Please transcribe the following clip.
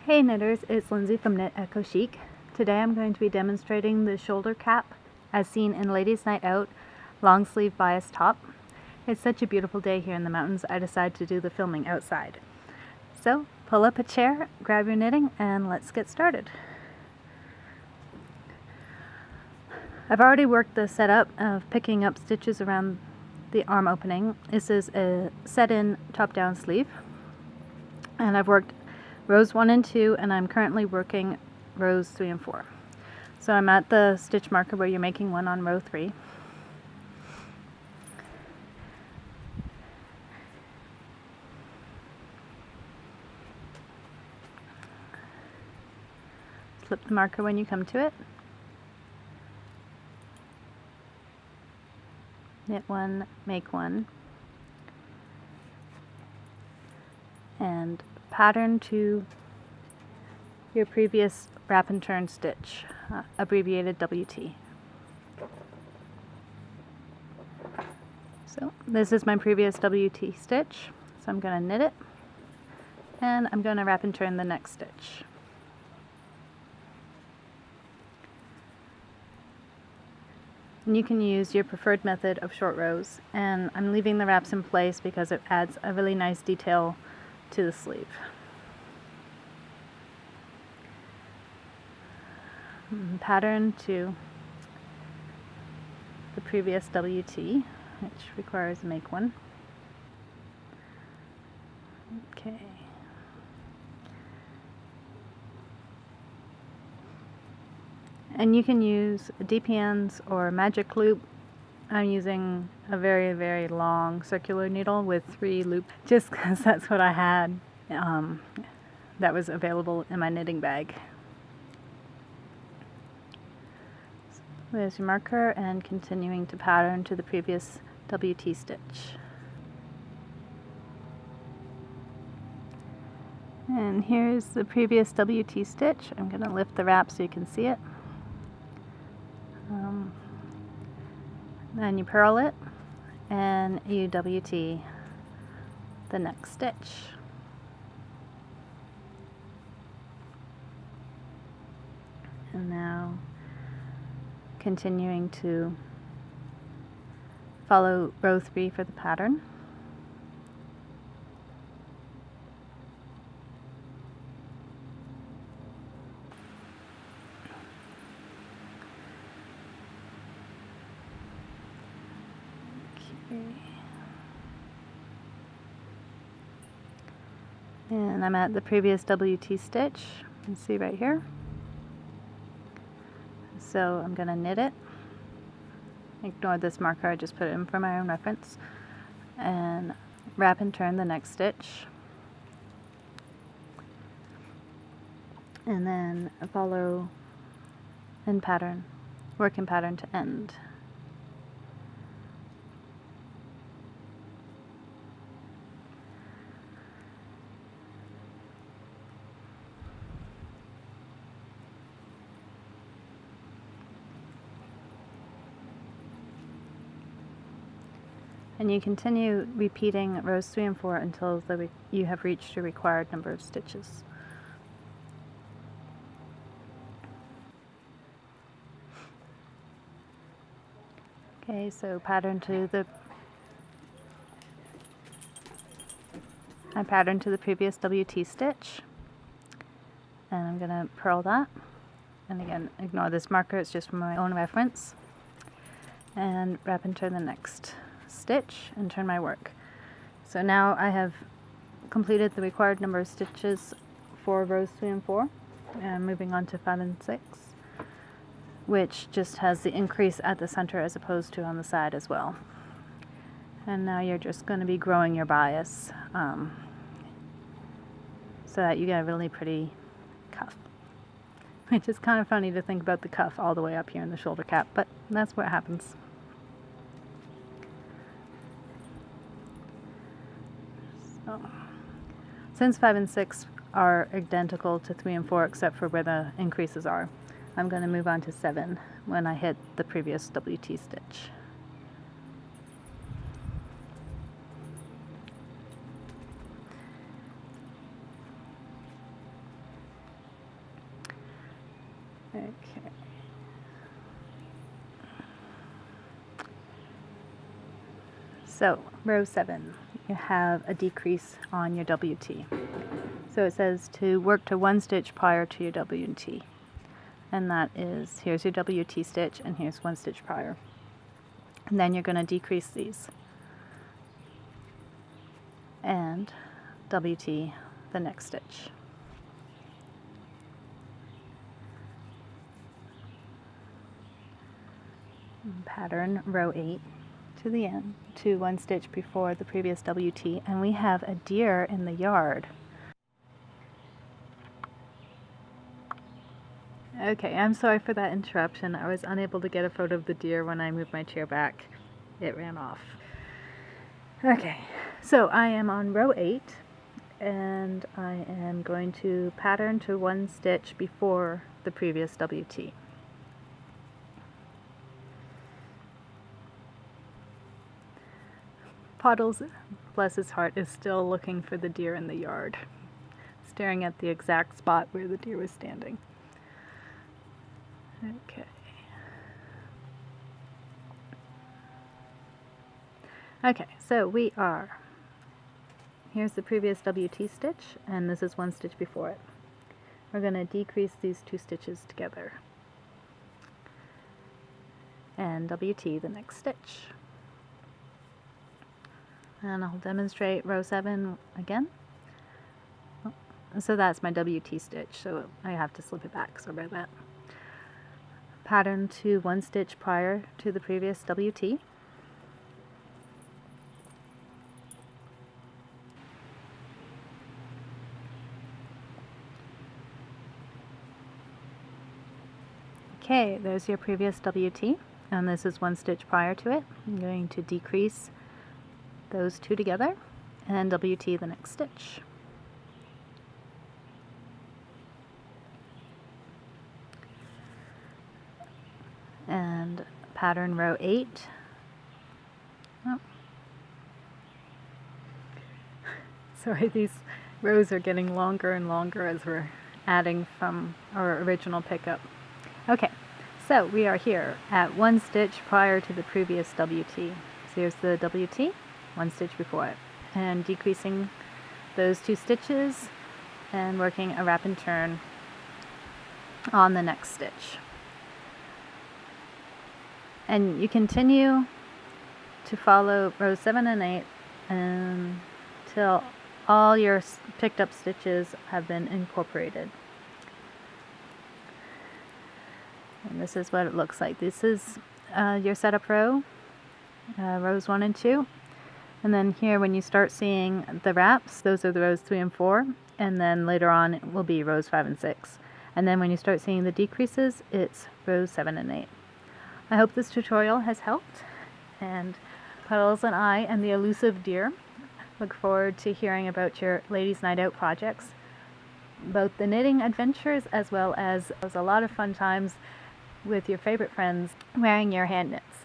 Hey knitters, it's Lindsay from Knit Eco Chic. Today I'm going to be demonstrating the shoulder cap as seen in Ladies Night Out long sleeve bias top. It's such a beautiful day here in the mountains, I decided to do the filming outside. So pull up a chair, grab your knitting, and let's get started. I've already worked the setup of picking up stitches around the arm opening. This is a set-in top-down sleeve, and I've worked rows 1 and 2, and I'm currently working rows 3 and 4. So I'm at the stitch marker where you're making one on row 3. Slip the marker when you come to it. Knit one, make one, and pattern to your previous wrap and turn stitch, abbreviated WT. So this is my previous WT stitch, so I'm going to knit it, and I'm going to wrap and turn the next stitch. And you can use your preferred method of short rows, and I'm leaving the wraps in place because it adds a really nice detail to the sleeve. Pattern to the previous WT, which requires a make one. Okay. And you can use DPNs or magic loop. I'm using a very, very long circular needle with 3 loops, just because that's what I had that was available in my knitting bag. So there's your marker, and continuing to pattern to the previous WT stitch. And here's the previous WT stitch. I'm going to lift the wrap so you can see it. Then you purl it and you WT the next stitch. And now continuing to follow row 3 for the pattern. And I'm at the previous WT stitch, you can see right here. So I'm going to knit it. Ignore this marker, I just put it in for my own reference. And wrap and turn the next stitch. And then follow in pattern, work in pattern to end. And you continue repeating rows 3 and 4 until you have reached your required number of stitches. Okay, so I pattern to the previous WT stitch, and I'm going to purl that. And again, ignore this marker, it's just for my own reference. And wrap and turn the next stitch and turn my work. So now I have completed the required number of stitches for rows 3 and 4, and moving on to 5 and 6, which just has the increase at the center as opposed to on the side as well. And now you're just going to be growing your bias so that you get a really pretty cuff, which is kind of funny to think about the cuff all the way up here in the shoulder cap, but that's what happens. So, since 5 and 6 are identical to 3 and 4 except for where the increases are, I'm going to move on to 7 when I hit the previous WT stitch. Okay. So, row 7, you have a decrease on your WT. So it says to work to 1 stitch prior to your WT. And that is, here's your WT stitch and here's 1 stitch prior. And then you're going to decrease these. And WT the next stitch. Pattern row 8 to the end, to 1 stitch before the previous WT, and we have a deer in the yard. Okay, I'm sorry for that interruption. I was unable to get a photo of the deer when I moved my chair back. It ran off. Okay, so I am on row 8, and I am going to pattern to 1 stitch before the previous WT. Puddles, bless his heart, is still looking for the deer in the yard, staring at the exact spot where the deer was standing. Okay. Okay, so we are, here's the previous WT stitch, and this is 1 stitch before it. We're going to decrease these 2 stitches together, and WT the next stitch. And I'll demonstrate row 7 again. So that's my WT stitch, so I have to slip it back, sorry about that. Pattern to 1 stitch prior to the previous WT. Okay, there's your previous WT, and this is 1 stitch prior to it. I'm going to decrease those 2 together and WT the next stitch. And pattern row 8. Oh. Sorry, these rows are getting longer and longer as we're adding from our original pickup. Okay, so we are here at 1 stitch prior to the previous WT. So here's the WT, 1 stitch before it, and decreasing those 2 stitches and working a wrap and turn on the next stitch. And you continue to follow rows 7 and 8 until all your picked up stitches have been incorporated. And this is what it looks like. This is your setup row, rows 1 and 2. And then here when you start seeing the wraps, those are the rows 3 and 4. And then later on it will be rows 5 and 6. And then when you start seeing the decreases, it's rows 7 and 8. I hope this tutorial has helped, and Puddles and I and the elusive deer look forward to hearing about your Ladies' Night Out projects, both the knitting adventures as well as a lot of fun times with your favorite friends wearing your hand knits.